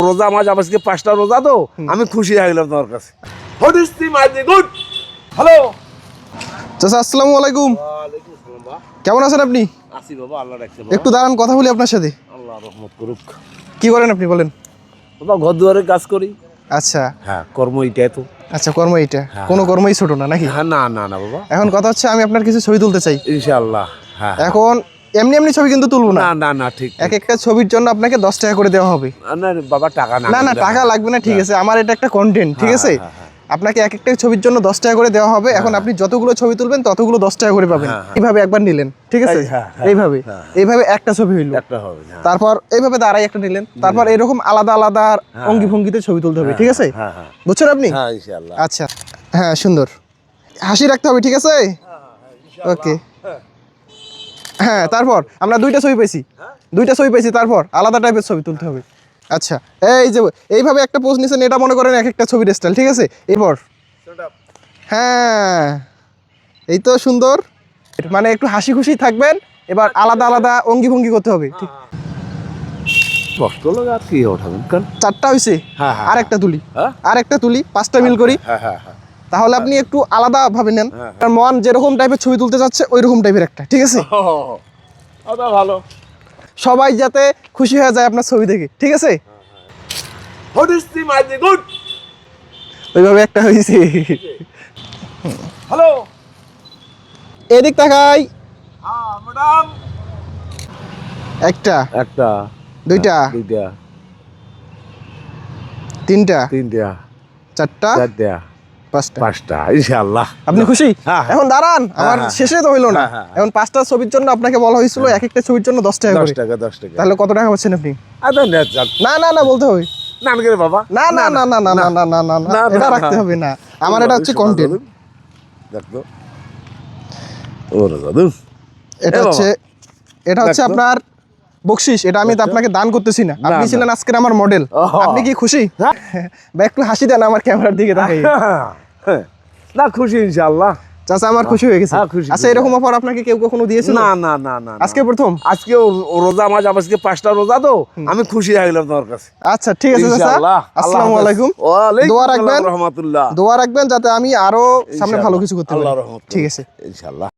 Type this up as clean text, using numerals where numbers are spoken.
রোজা মাস আজকে 5টা রোজা তো আমি খুশি হয়ে গেলাম তোমার কাছে। হদিস্তি মাইদি গুড। হ্যালো চাচা, আসসালামু আলাইকুম। ওয়ালাইকুম আসসালাম বাবা। কেমন আছেন আপনি? আসি বাবা, আল্লাহ রাখছে বাবা। একটু দাঁড়ান, কথা বলি আপনার সাথে। আল্লাহ রহমত করুক। কি করেন আপনি বলেন? বাবা ঘর দুয়ারে কাজ করি। আচ্ছা হ্যাঁ, কর্ম এটাই তো। আচ্ছা, কর্ম এইটা? হ্যাঁ। কোনো কর্মই ছোট না নাকি? হ্যাঁ, না না না বাবা, এখন কথা হচ্ছে আমি আপনার কিছু ছবি তুলতে চাই। ইনশাআল্লাহ। হ্যাঁ, এখন এমনি এমনি ছবি কিন্তু তুলবো না। না না না, ঠিক এক একটা ছবির জন্য আপনাকে 10 টাকা করে দেওয়া হবে। না বাবা, টাকা না। না না, টাকা লাগবে না, ঠিক আছে, আমার এটা একটা কন্টেন্ট, ঠিক আছে। হ্যাঁ, হ্যাঁ। আপনাকে এক একটা ছবির জন্য 10 টাকা করে দেওয়া হবে। এখন আপনি যতগুলো ছবি তুলবেন ততগুলো 10 টাকা করে পাবেন। এইভাবে একবার নিলেন, ঠিক আছে, হ্যাঁ, হ্যাঁ, এইভাবে এইভাবে একটা ছবি হইলো। একটা হবে। হ্যাঁ, তারপর এইভাবে দাঁড়াই একটা নিলেন, তারপর এরকম আলাদা আলাদা অঙ্গি ভঙ্গিতে ছবি তুলতে হবে, ঠিক আছে? হ্যাঁ, হ্যাঁ, বুঝছেন আপনি? হ্যাঁ, ইনশাআল্লাহ। আচ্ছা, হ্যাঁ, সুন্দর হাসি রাখতে হবে, ঠিক আছে? ওকে, হ্যাঁ। তারপর আমরা দুইটা ছবি পেয়েছি, তারপর আলাদা টাইপের ছবি তুলতে হবে। আচ্ছা, এই যে এইভাবে একটা পোজ নিছেন, এটা মনে করেন এক একটা ছবির স্টাইল, ঠিক আছে? এরপর হ্যাঁ, এই তো সুন্দর, মানে একটু হাসি খুশি থাকবেন। এবার আলাদা আলাদা অঙ্গি ভঙ্গি করতে হবে, ঠিক? কষ্ট লাগে আর কি ওঠাবেন কারণ। 4টা হয়েছে, হ্যাঁ, হ্যাঁ, আরেকটা তুলি, হ্যাঁ? আরেকটা তুলি, 5টা মিল করি। হ্যাঁ, হ্যাঁ, হ্যাঁ। তাহলে আপনি একটু আলাদা ভাবে নেন। হ্যাঁ, আর মন যেরকম টাইপের ছবি তুলতে যাচ্ছে ওই রকম টাইপের একটা, ঠিক আছে? ওটা ভালো। সবাই যাতে খুশি হয়ে যায় আপনার ছবি দেখে, ঠিক আছে? হদিস্তি মাইদি গুড। ওইভাবে একটা হয়েছে। হ্যালো। এদিক তাকাই। হ্যাঁ ম্যাডাম। একটা, একটা, দুইটা, দুইটা, তিনটা, তিনটা, 4টা, চারটা, 5টা। 5টা, ইনশাআল্লাহ। আপনি খুশি? হ্যাঁ, হ্যাঁ। এখন দাঁড়ান, আমার হ্যাঁ, শেষে তো হইলো না। হ্যাঁ, হ্যাঁ। এখন 5টা ছবির জন্য আপনাকে বলা হয়েছিল এক একটা ছবির জন্য 10 টাকা 10 করে। টাকা, 10 টাকা। তাহলে কত টাকা পাচ্ছেন আপনি? আচ্ছা, নেট যান। না না না, বলতে হবে। না করে বাবা। না না না না না না না না না না, এটা না, রাখতে না। হবে না, আমার এটা হচ্ছে কন্টেন্ট। দেখো ওরে দাদু, এটা এ বাবা। হচ্ছে দেখতো। আপনার বকশিস। এটা আমি তো আপনাকে দান করতেছি না, আপনি না। ছিলেন আজকের আমার মডেল। ওহ। আপনি কি খুশি? বা একটু হাসি দেন আমার ক্যামেরার দিকে তাকাই। না, খুশি ইনশাআল্লাহ। চাচা, আমার খুশি হয়ে গেছে। হ্যাঁ, খুশি, আচ্ছা, খুশি। এরকম অফার আপনাকে কেউ কখনো দিয়েছিল? না না না না, আজকে প্রথম? আজকে রোজা মাস আজকে 5টা রোজা তো আমি খুশি হয়ে গেলাম তোমার কাছে। আচ্ছা, ঠিক আছে চাচা, ইনশাআল্লাহ। আসসালামু আলাইকুম। ওয়ালাইকুম দোয়া আসসালাম রাখবেন, রাহমাতুল্লাহ। দোয়া রাখবেন যাতে আমি আরো সামনে ভালো কিছু করতে পারি। আল্লাহ রহমত। ঠিক আছে, ইনশাআল্লাহ।